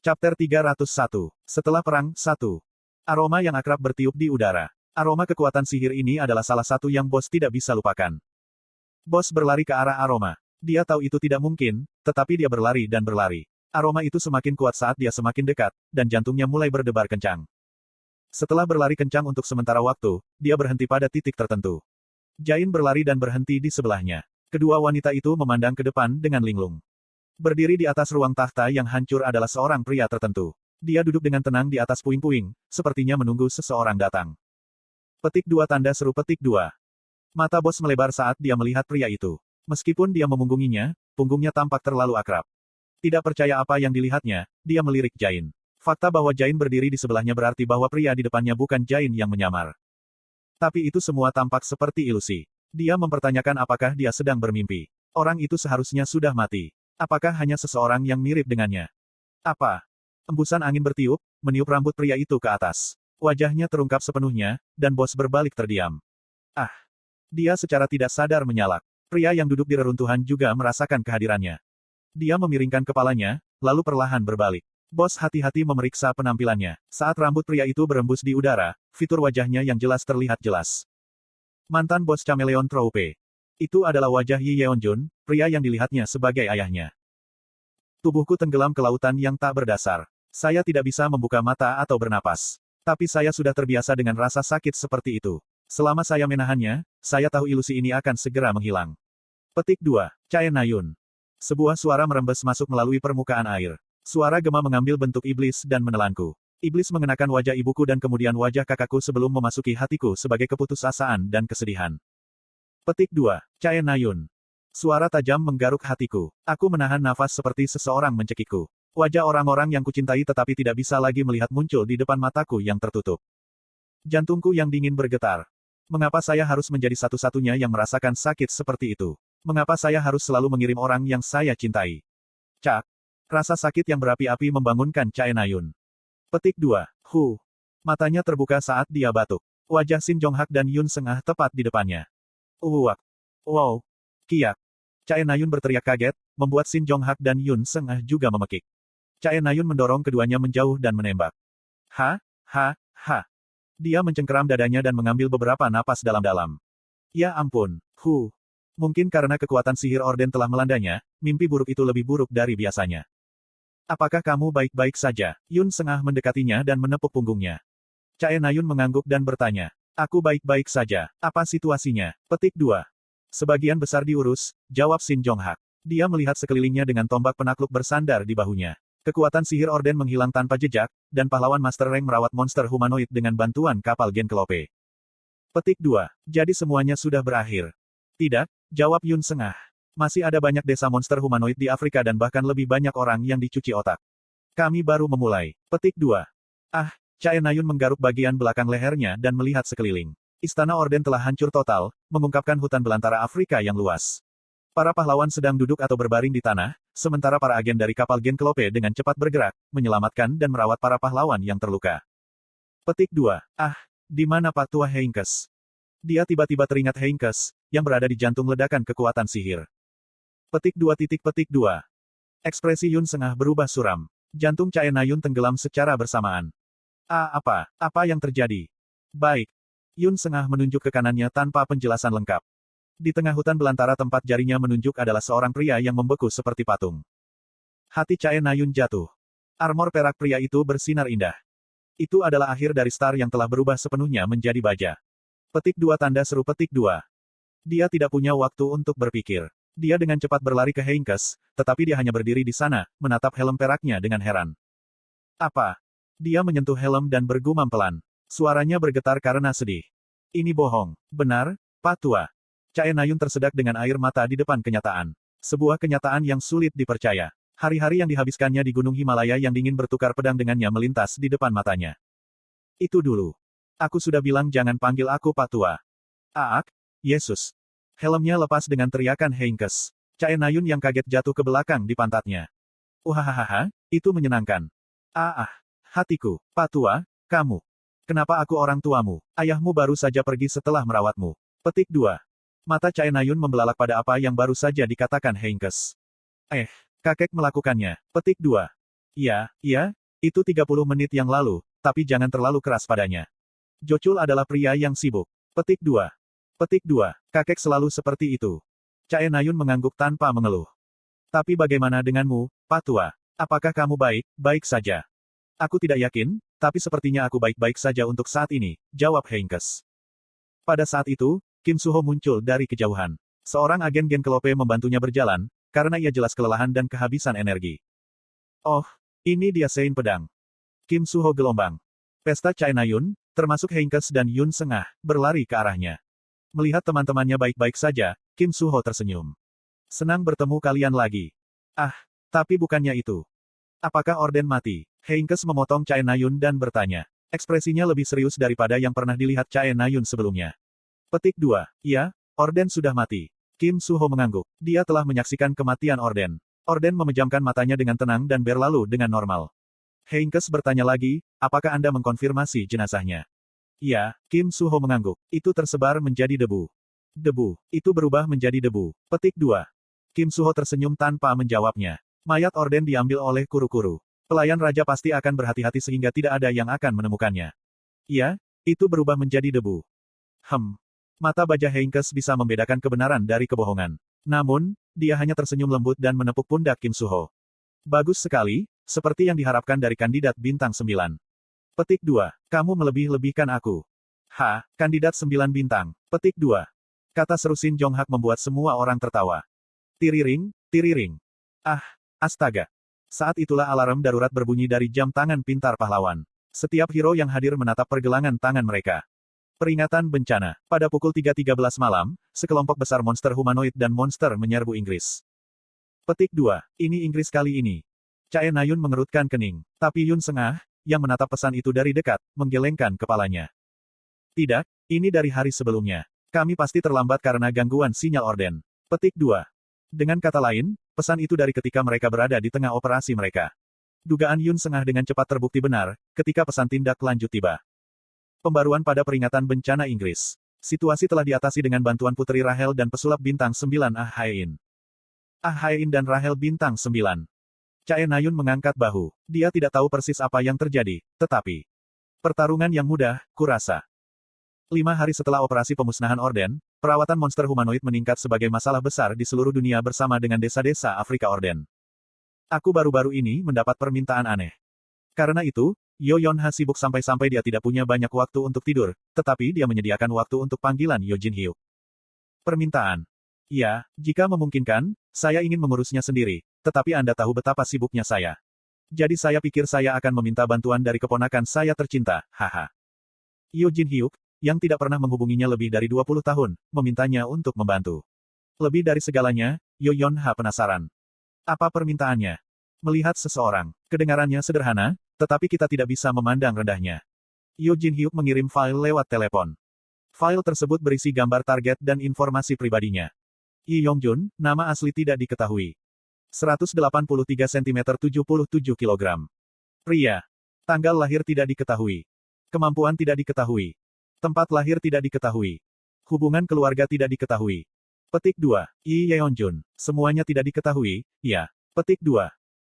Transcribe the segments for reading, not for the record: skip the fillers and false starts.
Chapter 301. Setelah perang, 1. Aroma yang akrab bertiup di udara. Aroma kekuatan sihir ini adalah salah satu yang bos tidak bisa lupakan. Bos berlari ke arah aroma. Dia tahu itu tidak mungkin, tetapi dia berlari dan berlari. Aroma itu semakin kuat saat dia semakin dekat, dan jantungnya mulai berdebar kencang. Setelah berlari kencang untuk sementara waktu, dia berhenti pada titik tertentu. Jain berlari dan berhenti di sebelahnya. Kedua wanita itu memandang ke depan dengan linglung. Berdiri di atas ruang tahta yang hancur adalah seorang pria tertentu. Dia duduk dengan tenang di atas puing-puing, sepertinya menunggu seseorang datang. Petik 2 tanda seru petik 2. Mata bos melebar saat dia melihat pria itu. Meskipun dia memunggunginya, punggungnya tampak terlalu akrab. Tidak percaya apa yang dilihatnya, dia melirik Jain. Fakta bahwa Jain berdiri di sebelahnya berarti bahwa pria di depannya bukan Jain yang menyamar. Tapi itu semua tampak seperti ilusi. Dia mempertanyakan apakah dia sedang bermimpi. Orang itu seharusnya sudah mati. Apakah hanya seseorang yang mirip dengannya? Apa? Embusan angin bertiup, meniup rambut pria itu ke atas. Wajahnya terungkap sepenuhnya, dan bos berbalik terdiam. Ah! Dia secara tidak sadar menyalak. Pria yang duduk di reruntuhan juga merasakan kehadirannya. Dia memiringkan kepalanya, lalu perlahan berbalik. Bos hati-hati memeriksa penampilannya. Saat rambut pria itu berembus di udara, fitur wajahnya yang jelas terlihat jelas. Mantan bos Chameleon Troupe. Itu adalah wajah Yi Yeonjun, pria yang dilihatnya sebagai ayahnya. Tubuhku tenggelam ke lautan yang tak berdasar. Saya tidak bisa membuka mata atau bernapas. Tapi saya sudah terbiasa dengan rasa sakit seperti itu. Selama saya menahannya, saya tahu ilusi ini akan segera menghilang. Petik 2. Chae Nayun. Sebuah suara merembes masuk melalui permukaan air. Suara gema mengambil bentuk iblis dan menelanku. Iblis mengenakan wajah ibuku dan kemudian wajah kakakku sebelum memasuki hatiku sebagai keputusasaan dan kesedihan. Petik 2. Chae Nayun. Suara tajam menggaruk hatiku. Aku menahan nafas seperti seseorang mencekikku. Wajah orang-orang yang kucintai tetapi tidak bisa lagi melihat muncul di depan mataku yang tertutup. Jantungku yang dingin bergetar. Mengapa saya harus menjadi satu-satunya yang merasakan sakit seperti itu? Mengapa saya harus selalu mengirim orang yang saya cintai? Cak. Rasa sakit yang berapi-api membangunkan Chae Nayun. Petik 2. Matanya terbuka saat dia batuk. Wajah Shin Jonghak dan Yun Sengah tepat di depannya. Uwak. Wow. Kiak. Chae Nayun berteriak kaget, membuat Shin Jonghak dan Yun Sengah juga memekik. Chae Nayun mendorong keduanya menjauh dan menembak. Ha. Dia mencengkeram dadanya dan mengambil beberapa napas dalam-dalam. Ya ampun. Mungkin karena kekuatan sihir orden telah melandanya, mimpi buruk itu lebih buruk dari biasanya. Apakah kamu baik-baik saja? Yun Sengah mendekatinya dan menepuk punggungnya. Chae Nayun mengangguk dan bertanya. Aku baik-baik saja. Apa situasinya? Petik 2. Sebagian besar diurus, jawab Shin Jonghak. Dia melihat sekelilingnya dengan tombak penakluk bersandar di bahunya. Kekuatan sihir orden menghilang tanpa jejak, dan pahlawan Master Rank merawat monster humanoid dengan bantuan kapal Genkelope. Petik 2. Jadi semuanya sudah berakhir. Tidak, jawab Yun Sengah. Masih ada banyak desa monster humanoid di Afrika dan bahkan lebih banyak orang yang dicuci otak. Kami baru memulai. Petik 2. Chae Nayun menggaruk bagian belakang lehernya dan melihat sekeliling. Istana Orden telah hancur total, mengungkapkan hutan belantara Afrika yang luas. Para pahlawan sedang duduk atau berbaring di tanah, sementara para agen dari kapal Genkelope dengan cepat bergerak, menyelamatkan dan merawat para pahlawan yang terluka. Petik 2. Di mana Patua Heinkes? Dia tiba-tiba teringat Heinkes, yang berada di jantung ledakan kekuatan sihir. Petik 2. Ekspresi Yun Sengah berubah suram. Jantung Chae Nayun tenggelam secara bersamaan. Apa yang terjadi? Baik. Yun Sengah menunjuk ke kanannya tanpa penjelasan lengkap. Di tengah hutan belantara tempat jarinya menunjuk adalah seorang pria yang membeku seperti patung. Hati Chae Nayun jatuh. Armor perak pria itu bersinar indah. Itu adalah akhir dari star yang telah berubah sepenuhnya menjadi baja. Petik 2 tanda seru petik 2. Dia tidak punya waktu untuk berpikir. Dia dengan cepat berlari ke Heinkes, tetapi dia hanya berdiri di sana, menatap helm peraknya dengan heran. Apa? Dia menyentuh helm dan bergumam pelan. Suaranya bergetar karena sedih. Ini bohong. Benar, Patua. Chae Nayun tersedak dengan air mata di depan kenyataan. Sebuah kenyataan yang sulit dipercaya. Hari-hari yang dihabiskannya di Gunung Himalaya yang dingin bertukar pedang dengannya melintas di depan matanya. Itu dulu. Aku sudah bilang jangan panggil aku Patua. Yesus. Helmnya lepas dengan teriakan Heinkes. Chae Nayun yang kaget jatuh ke belakang di pantatnya. Itu menyenangkan. Hatiku. Patua, kamu. Kenapa aku orang tuamu? Ayahmu baru saja pergi setelah merawatmu. Petik 2. Mata Chae Nayun membelalak pada apa yang baru saja dikatakan Heinkes. Kakek melakukannya. Petik 2. Iya, iya, itu 30 menit yang lalu, tapi jangan terlalu keras padanya. Jocul adalah pria yang sibuk. Petik 2. Petik 2. Kakek selalu seperti itu. Cae Nayun mengangguk tanpa mengeluh. Tapi bagaimana denganmu, Pak Tua? Apakah kamu baik saja? Aku tidak yakin, tapi sepertinya aku baik-baik saja untuk saat ini, jawab Heinkes. Pada saat itu, Kim Suho muncul dari kejauhan. Seorang agen Gen Kelope membantunya berjalan, karena ia jelas kelelahan dan kehabisan energi. Oh, ini dia Sein Pedang. Kim Suho gelombang. Pesta Cae Nayun, termasuk Heinkes dan Yun Sengah, berlari ke arahnya. Melihat teman-temannya baik-baik saja, Kim Suho tersenyum. Senang bertemu kalian lagi. Ah, tapi bukannya itu. Apakah Orden mati? Heinkes memotong Cae Nayun dan bertanya. Ekspresinya lebih serius daripada yang pernah dilihat Cae Nayun sebelumnya. Petik 2. Iya, Orden sudah mati. Kim Suho mengangguk. Dia telah menyaksikan kematian Orden. Orden memejamkan matanya dengan tenang dan berlalu dengan normal. Heinkes bertanya lagi, apakah Anda mengkonfirmasi jenazahnya? Iya, Kim Suho mengangguk. Itu tersebar menjadi debu. Debu. Itu berubah menjadi debu. Petik 2. Kim Suho tersenyum tanpa menjawabnya. Mayat Orden diambil oleh kuru-kuru. Pelayan raja pasti akan berhati-hati sehingga tidak ada yang akan menemukannya. Iya, itu berubah menjadi debu. Mata baja Heinkes bisa membedakan kebenaran dari kebohongan. Namun, dia hanya tersenyum lembut dan menepuk pundak Kim Suho. Bagus sekali, seperti yang diharapkan dari kandidat bintang 9. Petik 2. Kamu melebih-lebihkan aku. Kandidat 9 bintang. Petik 2. Kata seru Shin Jonghak membuat semua orang tertawa. Tiriring, tiriring. Astaga. Saat itulah alarm darurat berbunyi dari jam tangan pintar pahlawan. Setiap hero yang hadir menatap pergelangan tangan mereka. Peringatan bencana. Pada pukul 3.13 malam, sekelompok besar monster humanoid dan monster menyerbu Inggris. Petik 2. Ini Inggris kali ini. Cae Nayun mengerutkan kening. Tapi Yun Sengah, yang menatap pesan itu dari dekat, menggelengkan kepalanya. Tidak, ini dari hari sebelumnya. Kami pasti terlambat karena gangguan sinyal Orden. Petik 2. Dengan kata lain, pesan itu dari ketika mereka berada di tengah operasi mereka. Dugaan Yun Sengah dengan cepat terbukti benar, ketika pesan tindak lanjut tiba. Pembaruan pada peringatan bencana Inggris. Situasi telah diatasi dengan bantuan Putri Rahel dan pesulap bintang 9 Haein. Haein dan Rahel bintang 9. Cae Nayun mengangkat bahu. Dia tidak tahu persis apa yang terjadi, tetapi pertarungan yang mudah, kurasa. 5 hari setelah operasi pemusnahan Orden, perawatan monster humanoid meningkat sebagai masalah besar di seluruh dunia bersama dengan desa-desa Afrika Orden. Aku baru-baru ini mendapat permintaan aneh. Karena itu, Yo Yonha sibuk sampai-sampai dia tidak punya banyak waktu untuk tidur, tetapi dia menyediakan waktu untuk panggilan Yo Jin Hyuk. Permintaan. Ya, jika memungkinkan, saya ingin mengurusnya sendiri, tetapi Anda tahu betapa sibuknya saya. Jadi saya pikir saya akan meminta bantuan dari keponakan saya tercinta, haha. Yo Jin Hyuk, yang tidak pernah menghubunginya lebih dari 20 tahun, memintanya untuk membantu. Lebih dari segalanya, Yo Yonha penasaran. Apa permintaannya? Melihat seseorang. Kedengarannya sederhana, tetapi kita tidak bisa memandang rendahnya. Yo Jin Hyuk mengirim file lewat telepon. File tersebut berisi gambar target dan informasi pribadinya. Yi Yongjun, nama asli tidak diketahui. 183 cm 77 kg. Pria. Tanggal lahir tidak diketahui. Kemampuan tidak diketahui. Tempat lahir tidak diketahui. Hubungan keluarga tidak diketahui. Petik 2. Yi Yeonjun. Semuanya tidak diketahui, ya. Petik 2.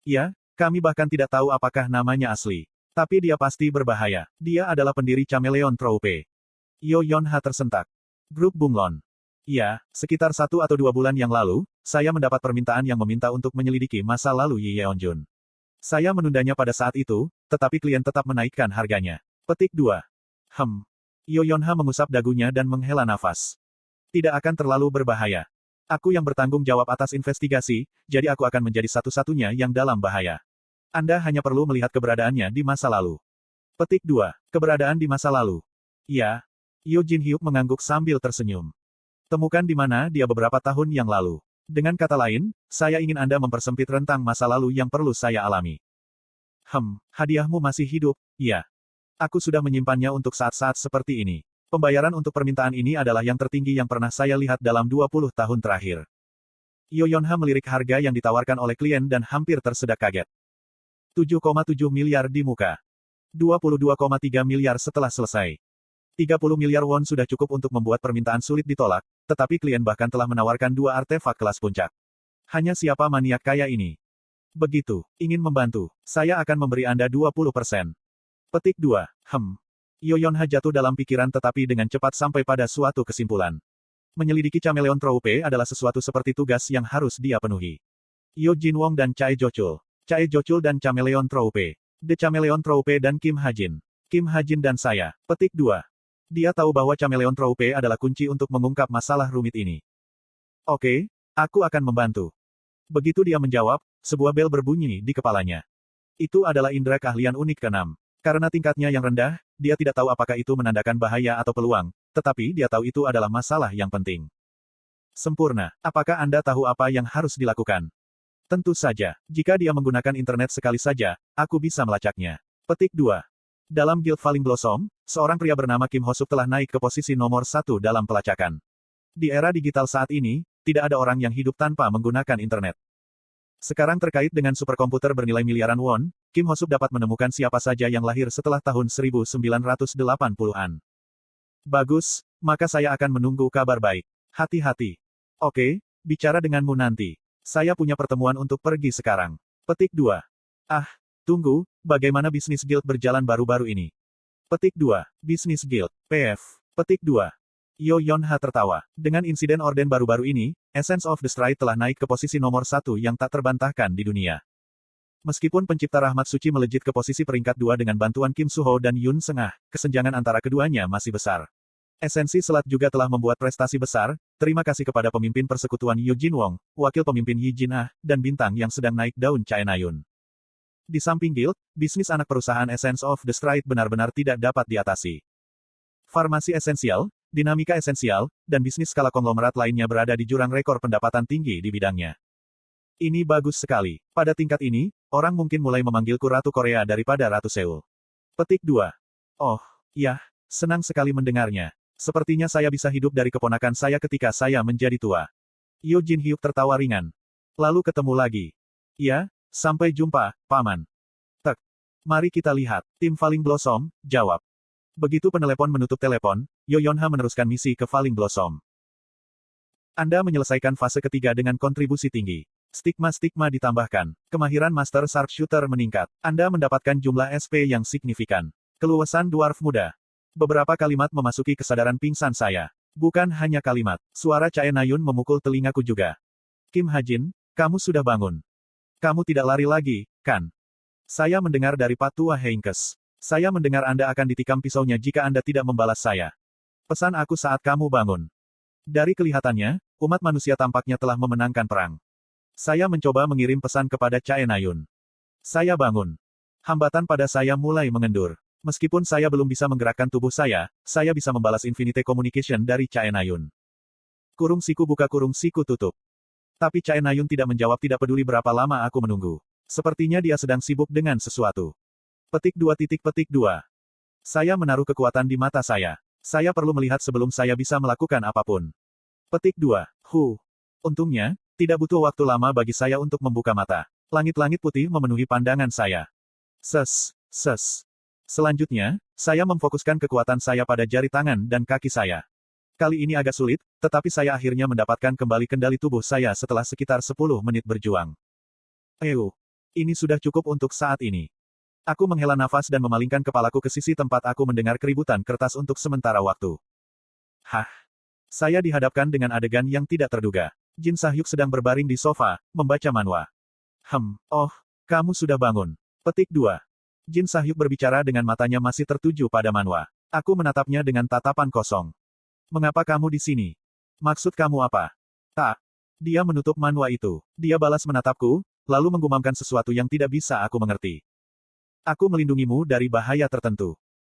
Ya, kami bahkan tidak tahu apakah namanya asli. Tapi dia pasti berbahaya. Dia adalah pendiri Chameleon Troupe. Yo Yonha tersentak. Grup Bunglon. Ya, sekitar 1 atau 2 bulan yang lalu, saya mendapat permintaan yang meminta untuk menyelidiki masa lalu Yi Yeonjun. Saya menundanya pada saat itu, tetapi klien tetap menaikkan harganya. Petik 2. Yo Yonha mengusap dagunya dan menghela nafas. Tidak akan terlalu berbahaya. Aku yang bertanggung jawab atas investigasi, jadi aku akan menjadi satu-satunya yang dalam bahaya. Anda hanya perlu melihat keberadaannya di masa lalu. Petik 2. Keberadaan di masa lalu. Ya. Yo Jin Hyuk mengangguk sambil tersenyum. Temukan di mana dia beberapa tahun yang lalu. Dengan kata lain, saya ingin Anda mempersempit rentang masa lalu yang perlu saya alami. Hadiahmu masih hidup, ya. Aku sudah menyimpannya untuk saat-saat seperti ini. Pembayaran untuk permintaan ini adalah yang tertinggi yang pernah saya lihat dalam 20 tahun terakhir. Yo Yonha melirik harga yang ditawarkan oleh klien dan hampir tersedak kaget. 7,7 miliar di muka. 22,3 miliar setelah selesai. 30 miliar won sudah cukup untuk membuat permintaan sulit ditolak, tetapi klien bahkan telah menawarkan 2 artefak kelas puncak. Hanya siapa maniak kaya ini? Begitu, ingin membantu, saya akan memberi Anda 20%. Petik 2. Yoyonha jatuh dalam pikiran tetapi dengan cepat sampai pada suatu kesimpulan. Menyelidiki Chameleon Troupe adalah sesuatu seperti tugas yang harus dia penuhi. Yo Jinwong dan Chae Jochul. Chae Jochul dan Chameleon Troupe. The Chameleon Troupe dan Kim Hajin. Kim Hajin dan saya. Petik 2. Dia tahu bahwa Chameleon Troupe adalah kunci untuk mengungkap masalah rumit ini. Oke, aku akan membantu. Begitu dia menjawab, sebuah bel berbunyi di kepalanya. Itu adalah indera keahlian unik ke-6. Karena tingkatnya yang rendah, dia tidak tahu apakah itu menandakan bahaya atau peluang, tetapi dia tahu itu adalah masalah yang penting. Sempurna. Apakah Anda tahu apa yang harus dilakukan? Tentu saja, jika dia menggunakan internet sekali saja, aku bisa melacaknya. Petik 2. Dalam Guild Falling Blossom, seorang pria bernama Kim Hosuk telah naik ke posisi nomor 1 dalam pelacakan. Di era digital saat ini, tidak ada orang yang hidup tanpa menggunakan internet. Sekarang terkait dengan superkomputer bernilai miliaran won, Kim Hosuk dapat menemukan siapa saja yang lahir setelah tahun 1980-an. Bagus, maka saya akan menunggu kabar baik. Hati-hati. Oke, bicara denganmu nanti. Saya punya pertemuan untuk pergi sekarang. Petik 2. Tunggu, bagaimana bisnis guild berjalan baru-baru ini? Petik 2. Bisnis guild, PF. Petik 2. Yo Yonha tertawa. Dengan insiden orden baru-baru ini, Essence of the Stride telah naik ke posisi nomor 1 yang tak terbantahkan di dunia. Meskipun pencipta rahmat suci melejit ke posisi peringkat 2 dengan bantuan Kim Suho dan Yun Sengah, kesenjangan antara keduanya masih besar. Esensi Selat juga telah membuat prestasi besar, terima kasih kepada pemimpin persekutuan Yo Jinwong, wakil pemimpin Yi Jin-ah, dan bintang yang sedang naik daun Chae Na-yun. Di samping guild, bisnis anak perusahaan Essence of the Stride benar-benar tidak dapat diatasi. Farmasi esensial, dinamika esensial, dan bisnis skala konglomerat lainnya berada di jurang rekor pendapatan tinggi di bidangnya. Ini bagus sekali. Pada tingkat ini, orang mungkin mulai memanggilku Ratu Korea daripada Ratu Seoul. Petik 2. Oh, ya, senang sekali mendengarnya. Sepertinya saya bisa hidup dari keponakan saya ketika saya menjadi tua. Yo Jin Hyuk tertawa ringan. Lalu ketemu lagi. Ya, sampai jumpa, Paman. Tek. Mari kita lihat. Tim Falling Blossom, jawab. Begitu penelepon menutup telepon, Yo Yonha meneruskan misi ke Falling Blossom. Anda menyelesaikan fase ketiga dengan kontribusi tinggi. Stigma-stigma ditambahkan. Kemahiran Master Sharpshooter meningkat. Anda mendapatkan jumlah SP yang signifikan. Keluasan dwarf muda. Beberapa kalimat memasuki kesadaran pingsan saya. Bukan hanya kalimat. Suara Chae Na-yun memukul telingaku juga. Kim Hajin, kamu sudah bangun. Kamu tidak lari lagi, kan? Saya mendengar dari Patua Heinkes. Saya mendengar Anda akan ditikam pisaunya jika Anda tidak membalas saya. Pesan aku saat kamu bangun. Dari kelihatannya, umat manusia tampaknya telah memenangkan perang. Saya mencoba mengirim pesan kepada Chae Na-yun. Saya bangun. Hambatan pada saya mulai mengendur. Meskipun saya belum bisa menggerakkan tubuh saya bisa membalas Infinite Communication dari Chae Na-yun. Kurung siku buka kurung siku tutup. Tapi Chae Na-yun tidak menjawab, tidak peduli berapa lama aku menunggu. Sepertinya dia sedang sibuk dengan sesuatu. Petik 2. Saya menaruh kekuatan di mata saya. Saya perlu melihat sebelum saya bisa melakukan apapun. Petik 2. Untungnya, tidak butuh waktu lama bagi saya untuk membuka mata. Langit-langit putih memenuhi pandangan saya. Selanjutnya, saya memfokuskan kekuatan saya pada jari tangan dan kaki saya. Kali ini agak sulit, tetapi saya akhirnya mendapatkan kembali kendali tubuh saya setelah sekitar 10 menit berjuang. Ini sudah cukup untuk saat ini. Aku menghela nafas dan memalingkan kepalaku ke sisi tempat aku mendengar keributan kertas untuk sementara waktu. Saya dihadapkan dengan adegan yang tidak terduga. Jin Sahyuk sedang berbaring di sofa, membaca manhwa. Kamu sudah bangun. Petik 2. Jin Sahyuk berbicara dengan matanya masih tertuju pada manhwa. Aku menatapnya dengan tatapan kosong. Mengapa kamu di sini? Maksud kamu apa? Tak. Dia menutup manhwa itu. Dia balas menatapku, lalu menggumamkan sesuatu yang tidak bisa aku mengerti. Aku melindungimu dari bahaya tertentu.